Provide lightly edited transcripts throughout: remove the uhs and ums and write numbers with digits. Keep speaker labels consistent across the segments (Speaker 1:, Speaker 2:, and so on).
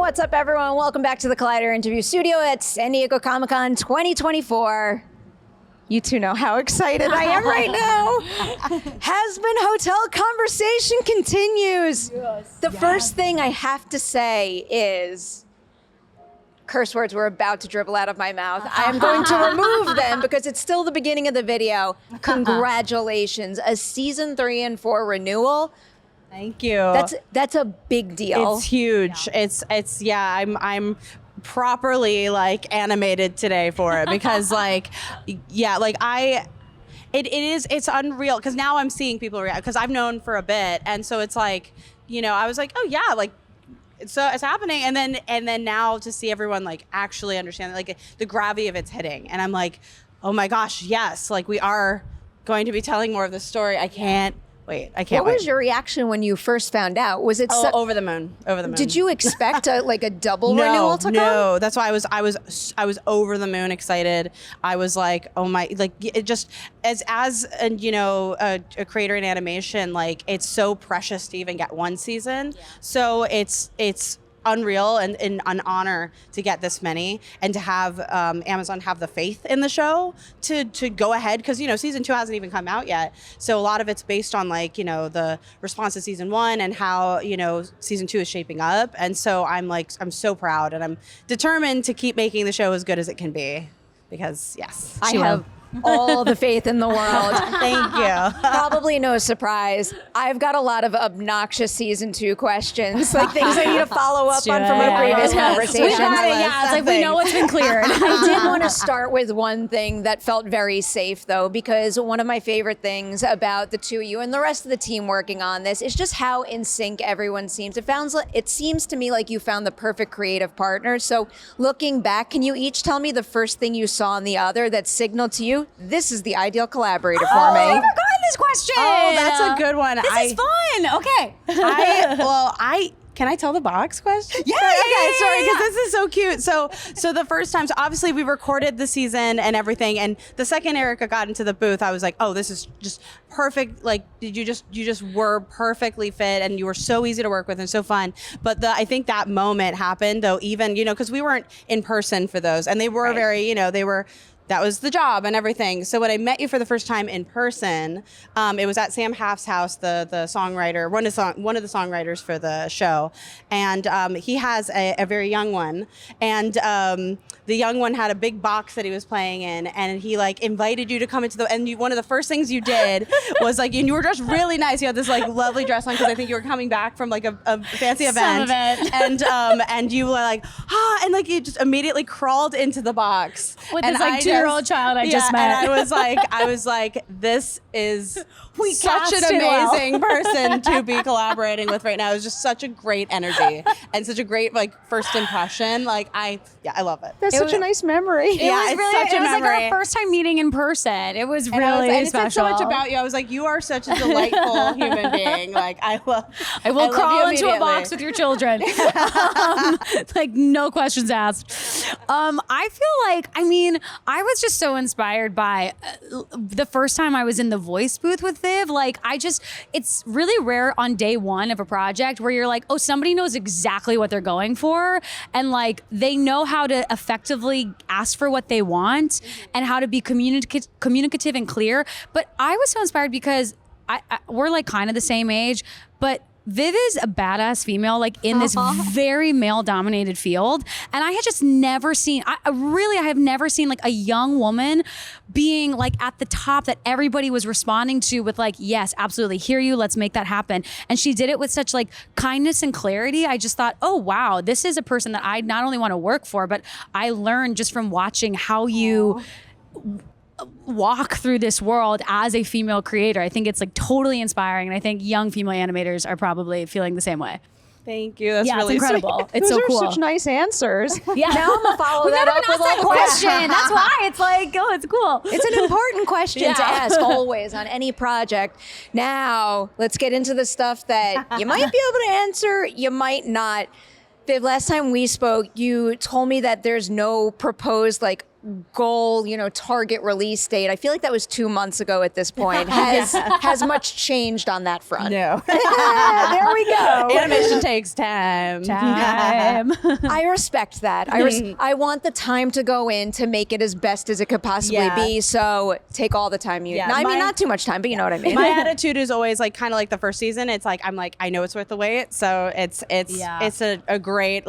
Speaker 1: What's up, everyone? Welcome back to the Collider Interview Studio at San Diego Comic-Con 2024. You two know how excited I am right now. Hazbin Hotel conversation continues. The first thing I have to say is curse words were about to dribble out of my mouth. I am going to remove them because it's still the beginning of the video. Congratulations, a season 3 and 4 renewal.
Speaker 2: Thank you.
Speaker 1: That's a big deal.
Speaker 2: It's huge. Yeah. I'm properly like animated today for it because it's unreal because now I'm seeing people react because I've known for a bit, and so it's like, I was like, oh yeah, like it's happening, and then now to see everyone like actually understand like the gravity of it's hitting, and I'm like, oh my gosh, yes, like we are going to be telling more of the story. I can't wait.
Speaker 1: What was your reaction when you first found out? Was it
Speaker 2: over the moon? Over the moon.
Speaker 1: Did you expect a double renewal to come?
Speaker 2: No, that's why I was over the moon excited. I was like, oh my, like it just as a creator in animation, like it's so precious to even get one season. Yeah. So it's unreal and an honor to get this many and to have Amazon have the faith in the show to go ahead because season 2 hasn't even come out yet, so a lot of it's based on like the response to season 1 and how season 2 is shaping up, and so I'm so proud and I'm determined to keep making the show as good as it can be because yes,
Speaker 1: I have all the faith in the world.
Speaker 2: Thank you.
Speaker 1: Probably no surprise. I've got a lot of obnoxious season 2 questions, like things I need to follow up on from a previous conversation.
Speaker 3: It's like we know what's been cleared.
Speaker 1: I did want to start with one thing that felt very safe though, because one of my favorite things about the two of you and the rest of the team working on this is just how in sync everyone seems. It seems to me like you found the perfect creative partner. So looking back, can you each tell me the first thing you saw in the other that signaled to you, this is the ideal collaborator for me?
Speaker 3: I forgot this question.
Speaker 2: Oh, that's a good one.
Speaker 3: This is fun. Okay.
Speaker 2: Can I tell the box question?
Speaker 3: Yeah.
Speaker 2: Okay, sorry, because this is so cute. So the first time, so obviously we recorded the season and everything, and the second Erika got into the booth, I was like, oh, this is just perfect. Like, you just were perfectly fit, and you were so easy to work with and so fun. But I think that moment happened though, even because we weren't in person for those, and they were very, that was the job and everything. So when I met you for the first time in person, it was at Sam Half's house, the songwriter, one of the songwriters for the show. And he has a very young one. And the young one had a big box that he was playing in. And he like invited you to come into one of the first things you did was like, and you were dressed really nice. You had this like lovely dress on because I think you were coming back from like a fancy event.
Speaker 3: Some of it.
Speaker 2: And you were like, and like you just immediately crawled into the box.
Speaker 3: With this like 2-year-old child I just met.
Speaker 2: And I was like, this is such an amazing person to be collaborating with right now. It was just such a great energy and such a great like first impression. Like I love it.
Speaker 1: That's such a nice memory.
Speaker 3: It was like our first time meeting in person. It was really
Speaker 2: and
Speaker 3: special.
Speaker 2: It said so much about you. I was like, you are such a delightful human being. Like I will
Speaker 3: crawl into a box with your children. Like no questions asked. I feel like, I was just so inspired by the first time I was in the voice booth with Viv. Like it's really rare on day one of a project where you're like, oh, somebody knows exactly what they're going for. And like, they know how to effectively ask for what they want and how to be communicative and clear. But I was so inspired because we're like kind of the same age, but Viv is a badass female, like in this very male-dominated field, and I had just never seen. I have never seen like a young woman being like at the top that everybody was responding to with like, yes, absolutely, hear you, let's make that happen. And she did it with such like kindness and clarity. I just thought, oh wow, this is a person that I not only want to work for, but I learned just from watching how you walk through this world as a female creator. I think it's like totally inspiring, and I think young female animators are probably feeling the same way.
Speaker 2: Thank you. That's really
Speaker 3: it's incredible.
Speaker 2: Sweet.
Speaker 3: It's
Speaker 1: Those
Speaker 3: so cool.
Speaker 1: Such nice answers.
Speaker 3: Yeah.
Speaker 1: Now I'm gonna follow that up with
Speaker 3: that question. That's why it's like, oh, it's cool.
Speaker 1: It's an important question to ask always on any project. Now let's get into the stuff that you might be able to answer, you might not. Viv, last time we spoke, you told me that there's no proposed like goal, target release date. I feel like that was 2 months ago at this point. Has much changed on that front?
Speaker 2: No.
Speaker 1: There we go.
Speaker 2: Animation takes time.
Speaker 1: I respect that. I want the time to go in to make it as best as it could possibly be. So take all the time you.
Speaker 2: Yeah,
Speaker 1: I mean, not too much time, but you know what I mean.
Speaker 2: My attitude is always like kind of like the first season. It's like I know it's worth the wait. So it's a great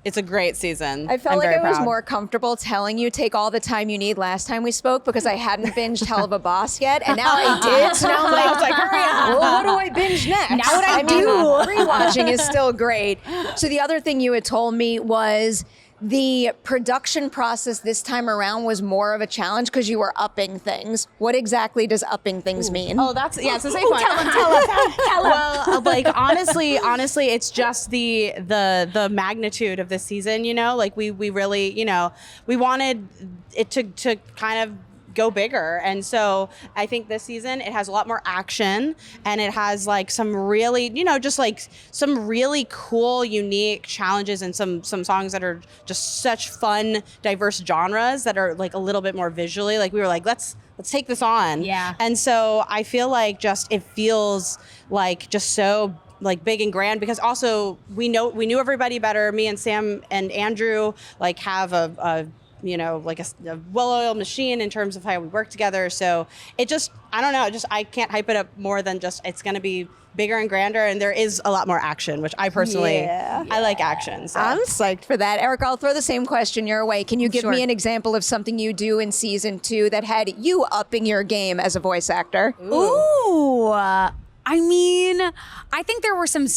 Speaker 2: It's a great season.
Speaker 1: I felt like I was more comfortable telling you take all the time you need last time we spoke because I hadn't binged Helluva Boss yet, and now I did. So now I'm like, hurry up. Well, what do I binge next?
Speaker 3: Now what I do?
Speaker 1: Rewatching is still great. So the other thing you had told me was the production process this time around was more of a challenge because you were upping things. What exactly does upping things mean?
Speaker 2: Oh, it's a safe one. Tell him. Well, like honestly, it's just the magnitude of this season. Like we really, we wanted it to kind of go bigger, and so I think this season it has a lot more action, and it has like some really, just like some really cool, unique challenges, and some songs that are just such fun, diverse genres that are like a little bit more visually. Like we were like, let's take this on.
Speaker 3: Yeah.
Speaker 2: And so I feel like it feels like just so like big and grand because also we knew everybody better. Me and Sam and Andrew like have a well-oiled machine in terms of how we work together. So it just, I don't know, I can't hype it up more than just it's going to be bigger and grander, and there is a lot more action, which I personally, I like action. So.
Speaker 1: I'm psyched for that. Erika, I'll throw the same question your way. Can you give me an example of something you do in season 2 that had you upping your game as a voice actor?
Speaker 3: Ooh. I mean, I think there was a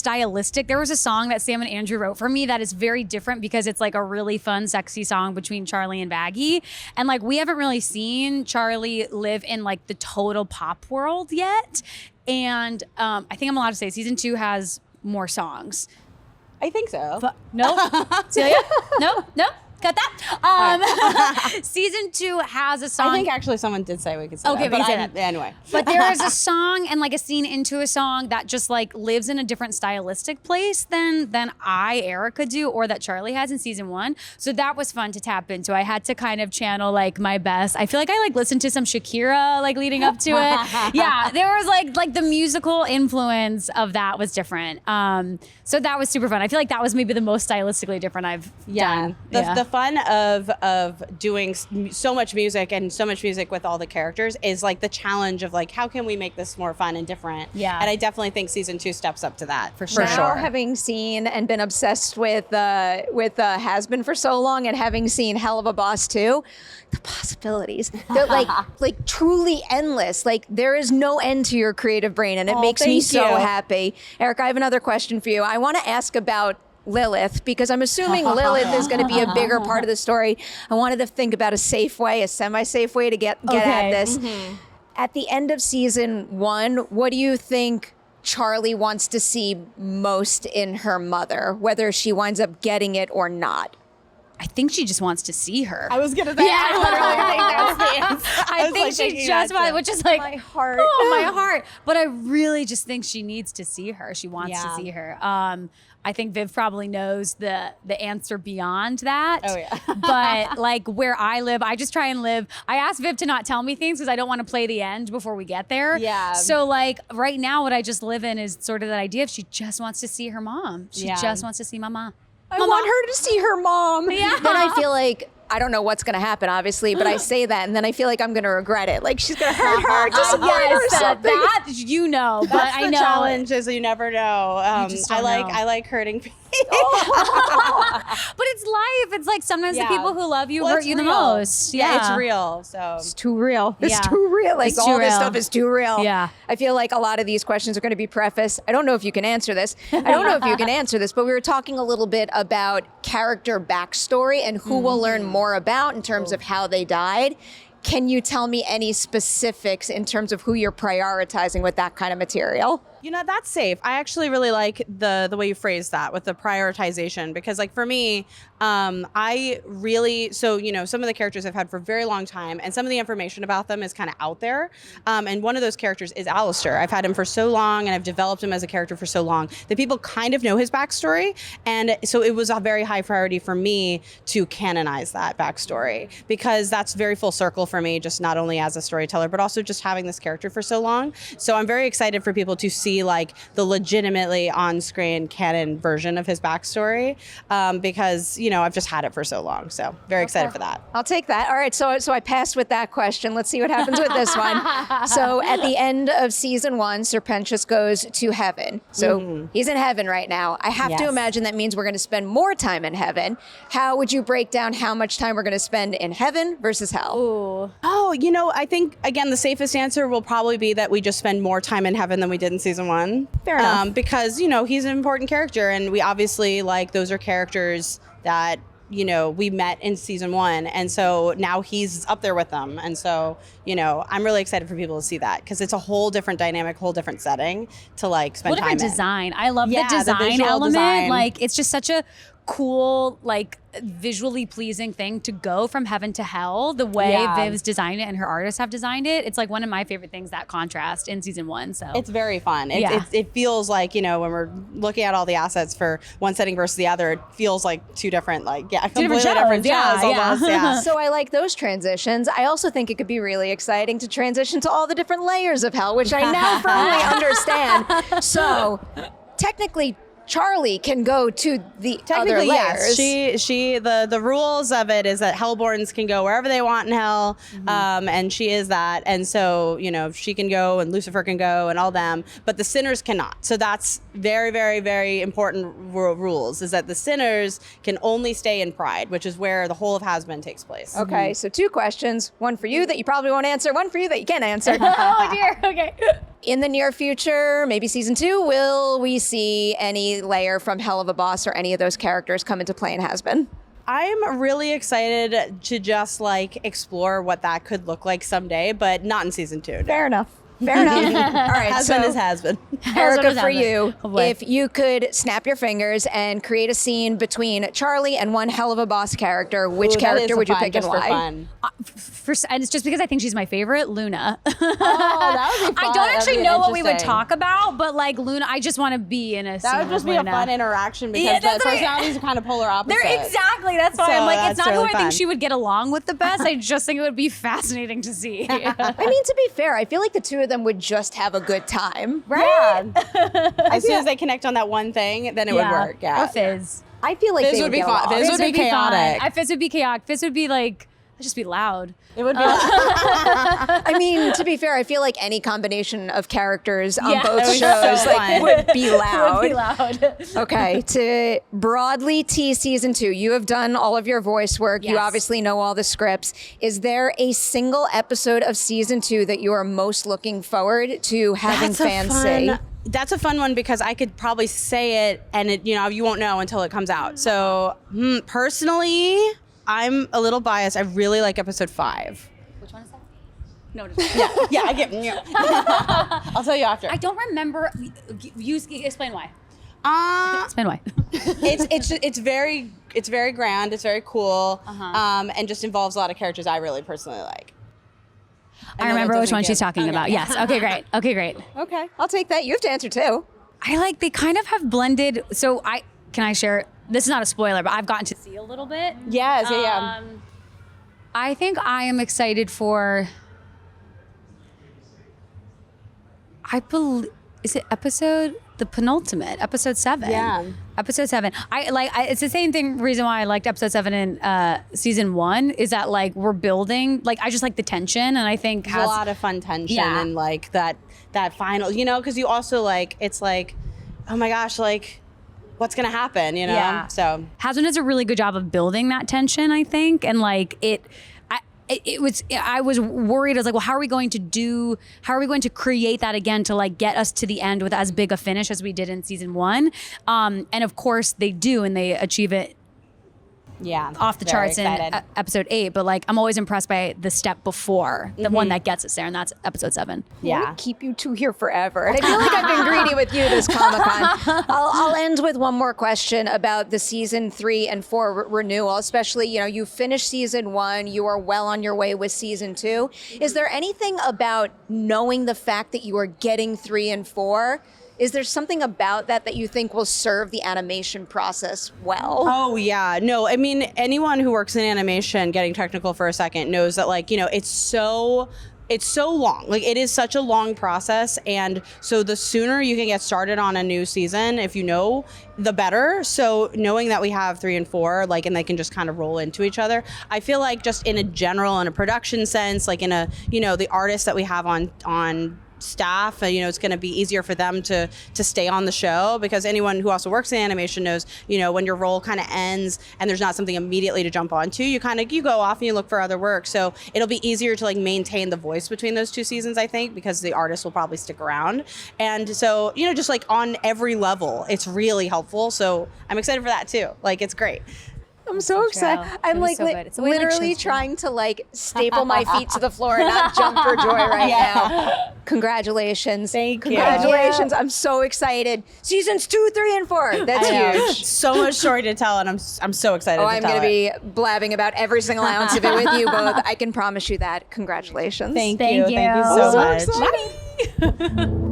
Speaker 3: song that Sam and Andrew wrote for me that is very different because it's like a really fun, sexy song between Charlie and Baggy. And like, we haven't really seen Charlie live in like the total pop world yet. And I think I'm allowed to say season 2 has more songs.
Speaker 2: I think so.
Speaker 3: No? Celia? No? Cut that. Season 2 has a song.
Speaker 2: I think actually someone did say we could say
Speaker 3: that.
Speaker 2: But
Speaker 3: Anyway. But there is a song and like a scene into a song that just like lives in a different stylistic place than Erika do, or that Charlie has in season 1. So that was fun to tap into. I had to kind of channel like my best. I feel like I like listened to some Shakira like leading up to it. Yeah, there was like the musical influence of that was different. So that was super fun. I feel like that was maybe the most stylistically different I've done.
Speaker 2: The fun of doing so much music and so much music with all the characters is like the challenge of like, how can we make this more fun and different?
Speaker 3: Yeah.
Speaker 2: And I definitely think season 2 steps up to that for
Speaker 3: sure.
Speaker 1: Now, having seen and been obsessed with Hazbin for so long, and having seen Helluva Boss too, the possibilities, they're like truly endless. Like there is no end to your creative brain, and it makes me so happy. Erika, I have another question for you. I want to ask about Lilith, because I'm assuming Lilith is going to be a bigger part of the story. I wanted to think about a semi-safe way to get at this. Mm-hmm. At the end of season 1, what do you think Charlie wants to see most in her mother, whether she winds up getting it or not?
Speaker 3: I think she just wants to see her.
Speaker 2: I was gonna say, I literally think that's the answer.
Speaker 3: I think she just wants, which is like
Speaker 1: my heart.
Speaker 3: Oh, my heart. But I really just think she needs to see her. She wants to see her. I think Viv probably knows the answer beyond that.
Speaker 2: Oh yeah.
Speaker 3: But like where I live, I just try and live. I asked Viv to not tell me things because I don't want to play the end before we get there.
Speaker 2: Yeah.
Speaker 3: So like right now, what I just live in is sort of that idea of she just wants to see her mom. She just wants to see Mama.
Speaker 1: I want her to see her mom.
Speaker 3: Yeah.
Speaker 1: Then I feel like, I don't know what's going to happen, obviously, but I say that, and then I feel like I'm going to regret it. Like, she's going to hurt her, disappoint her or something.
Speaker 3: That, but I know.
Speaker 2: The challenge is you never know. I like hurting people.
Speaker 3: But it's life. It's like sometimes the people who love you hurt you the most.
Speaker 2: Yeah, it's real. So
Speaker 1: it's too real. It's too real. Like all this stuff is too real.
Speaker 3: Yeah.
Speaker 1: I feel like a lot of these questions are going to be prefaced. I don't know if you can answer this. But we were talking a little bit about character backstory and who we'll learn more about in terms of how they died. Can you tell me any specifics in terms of who you're prioritizing with that kind of material?
Speaker 2: You know, that's safe. I actually really like the way you phrased that with the prioritization, because like for me, I really, so, you know, some of the characters I've had for a very long time and some of the information about them is kind of out there. And one of those characters is Alistair. I've had him for so long and I've developed him as a character for so long that people kind of know his backstory. And so it was a very high priority for me to canonize that backstory, because that's very full circle for me, just not only as a storyteller, but also just having this character for so long. So I'm very excited for people to see like the legitimately on-screen canon version of his backstory, because, you know, I've just had it for so long. So very excited for that.
Speaker 1: I'll take that. All right, so I passed with that question. Let's see what happens with this one. So at the end of season 1, Sir Pentious goes to heaven. So he's in heaven right now. I have to imagine that means we're going to spend more time in heaven. How would you break down how much time we're going to spend in heaven versus hell?
Speaker 3: Ooh.
Speaker 2: Oh, you know, I think, again, the safest answer will probably be that we just spend more time in heaven than we did in season 1.
Speaker 1: Fair enough.
Speaker 2: Because, you know, he's an important character, and we obviously, like, those are characters that, you know, we met in season 1. And so now he's up there with them. And so, you know, I'm really excited for people to see that, because it's a whole different dynamic, whole different setting to like spend time in.
Speaker 3: Different design. I love
Speaker 2: Yeah,
Speaker 3: the
Speaker 2: the
Speaker 3: design
Speaker 2: visual
Speaker 3: element.
Speaker 2: design.
Speaker 3: Like, it's just such a cool, like, visually pleasing thing to go from heaven to hell. The way Viv's designed it and her artists have designed it, it's like one of my favorite things, that contrast in season 1. So
Speaker 2: It's very fun.
Speaker 3: Yeah.
Speaker 2: It feels like, you know, when we're looking at all the assets for one setting versus the other, it feels like two different, like, completely different shows almost. Yeah.
Speaker 1: So I like those transitions. I also think it could be really exciting to transition to all the different layers of hell, which I now firmly understand. So technically, Charlie can go to the other layers.
Speaker 2: Yes. The rules of it is that Hellborns can go wherever they want in hell, and she is that. And so, you know, she can go and Lucifer can go and all them, but the sinners cannot. So that's very, very, very important rules, is that the sinners can only stay in Pride, which is where the whole of Hazbin takes place.
Speaker 1: Okay, so 2 questions. One for you that you probably won't answer, one for you that you can answer.
Speaker 3: oh dear. Okay.
Speaker 1: In the near future, maybe season 2, will we see any layer from Helluva Boss or any of those characters come into play in Hazbin?
Speaker 2: I'm really excited to just like explore what that could look like someday, but not in season 2. No.
Speaker 1: Fair enough. Fair enough. All right,
Speaker 2: Hazbin is Hazbin.
Speaker 1: Erica, for you,
Speaker 3: Oh, boy.
Speaker 1: if you could snap your fingers and create a scene between Charlie and one Helluva Boss character, which character would you pick and why?
Speaker 2: Fun.
Speaker 3: And it's just because I think she's my favorite, Luna.
Speaker 2: Oh, that would be fun.
Speaker 3: I don't
Speaker 2: That'd
Speaker 3: actually
Speaker 2: be
Speaker 3: know what we would
Speaker 2: interesting.
Speaker 3: talk about, but like Luna, I just want to be in a scene
Speaker 2: That would just
Speaker 3: with
Speaker 2: be
Speaker 3: Luna.
Speaker 2: a fun interaction, because
Speaker 3: Yeah,
Speaker 2: the
Speaker 3: that's right.
Speaker 2: personalities are kind of polar opposite.
Speaker 3: They're exactly. That's why
Speaker 2: So
Speaker 3: I'm like,
Speaker 2: that's
Speaker 3: it's not
Speaker 2: really
Speaker 3: who I think
Speaker 2: fun.
Speaker 3: she would get along with the best. I just think it would be fascinating to see.
Speaker 1: I mean, to be fair, I feel like the 2 of them would just have a good time.
Speaker 2: Right. As soon as they connect on that one thing, then it would work. Yeah.
Speaker 3: Or Fizz.
Speaker 1: I feel like
Speaker 2: Fizz
Speaker 1: they
Speaker 2: would be
Speaker 1: get
Speaker 2: fun.
Speaker 1: along.
Speaker 2: Fizz would be chaotic.
Speaker 3: Fun. Fizz would be chaotic. Fizz would be like, let's just be loud.
Speaker 2: It would be.
Speaker 1: I mean, to be fair, I feel like any combination of characters on
Speaker 3: Yeah.
Speaker 1: both
Speaker 3: That
Speaker 1: shows
Speaker 3: was
Speaker 2: so fun.
Speaker 1: would be loud.
Speaker 3: Would be loud.
Speaker 1: Okay, to broadly tease season 2, you have done all of your voice work. You
Speaker 3: Yes.
Speaker 1: obviously know all the scripts. Is there a single episode of season 2 that you are most looking forward to having fans see?
Speaker 2: That's a fun one, because I could probably say it and it, you know, you won't know until it comes out. So personally, I'm a little biased. I really like episode 5.
Speaker 3: Which one is that? No,
Speaker 2: Yeah, I get. I'll tell you after.
Speaker 3: I don't remember. You explain why. Explain why.
Speaker 2: It's very grand. It's very cool, and just involves a lot of characters I really personally like.
Speaker 3: I remember which one she's talking about. Yes. Okay, great. Okay, great.
Speaker 1: Okay, I'll take that. You have to answer too.
Speaker 3: I like, they kind of have blended. So can I share? This is not a spoiler, but I've gotten to see a little bit.
Speaker 2: Yes, yeah.
Speaker 3: I think I am excited for. Is it the penultimate, episode 7?
Speaker 2: Yeah.
Speaker 3: Episode 7. It's the same thing. Reason why I liked episode 7 in season 1 is that like we're building. Like I just like the tension, and I think
Speaker 2: There's a lot of fun tension
Speaker 3: Yeah.
Speaker 2: and like that final, you know, because you also like, it's like, oh my gosh, like what's gonna happen, you know?
Speaker 3: Yeah.
Speaker 2: So
Speaker 3: Hazbin does a really good job of building that tension, I think, and like I was worried. I was like, well, how are we going to create that again to like get us to the end with as big a finish as we did in season 1? And of course they do, and they achieve it off the charts in episode 8, but like I'm always impressed by the step before, the one that gets us there, and that's episode 7.
Speaker 1: Yeah, keep you two here forever. And I feel like I've been greedy with you this Comic-Con. I'll end with one more question about the season 3 and 4 renewal, especially, you know, you finished season 1, you are well on your way with season 2. Is there anything about knowing the fact that you are getting 3 and 4? Is there something about that you think will serve the animation process well?
Speaker 2: Oh, yeah. No, I mean, anyone who works in animation, getting technical for a second, knows that, like, you know, it's so long. Like, it is such a long process. And so the sooner you can get started on a new season, if you know, the better. So knowing that we have 3 and 4, like, and they can just kind of roll into each other, I feel like just in a general, in a production sense, like in a, you know, the artists that we have on staff, you know, it's going to be easier for them to stay on the show, because anyone who also works in animation knows, you know, when your role kind of ends and there's not something immediately to jump onto, you go off and you look for other work. So it'll be easier to like maintain the voice between those 2 seasons, I think, because the artists will probably stick around. And so, you know, just like on every level, it's really helpful. So I'm excited for that too. Like, it's great.
Speaker 1: I'm so excited. I'm like literally trying to like staple my feet to the floor and not jump for joy right now. Congratulations.
Speaker 2: Thank you.
Speaker 1: Congratulations. I'm so excited. Seasons 2, 3, and 4. That's huge.
Speaker 2: So much story to tell, and I'm so excited to tell
Speaker 1: I'm going to be blabbing about every single ounce of it with you both. I can promise you that. Congratulations.
Speaker 2: Thank you. Thank you so much.
Speaker 1: Bye.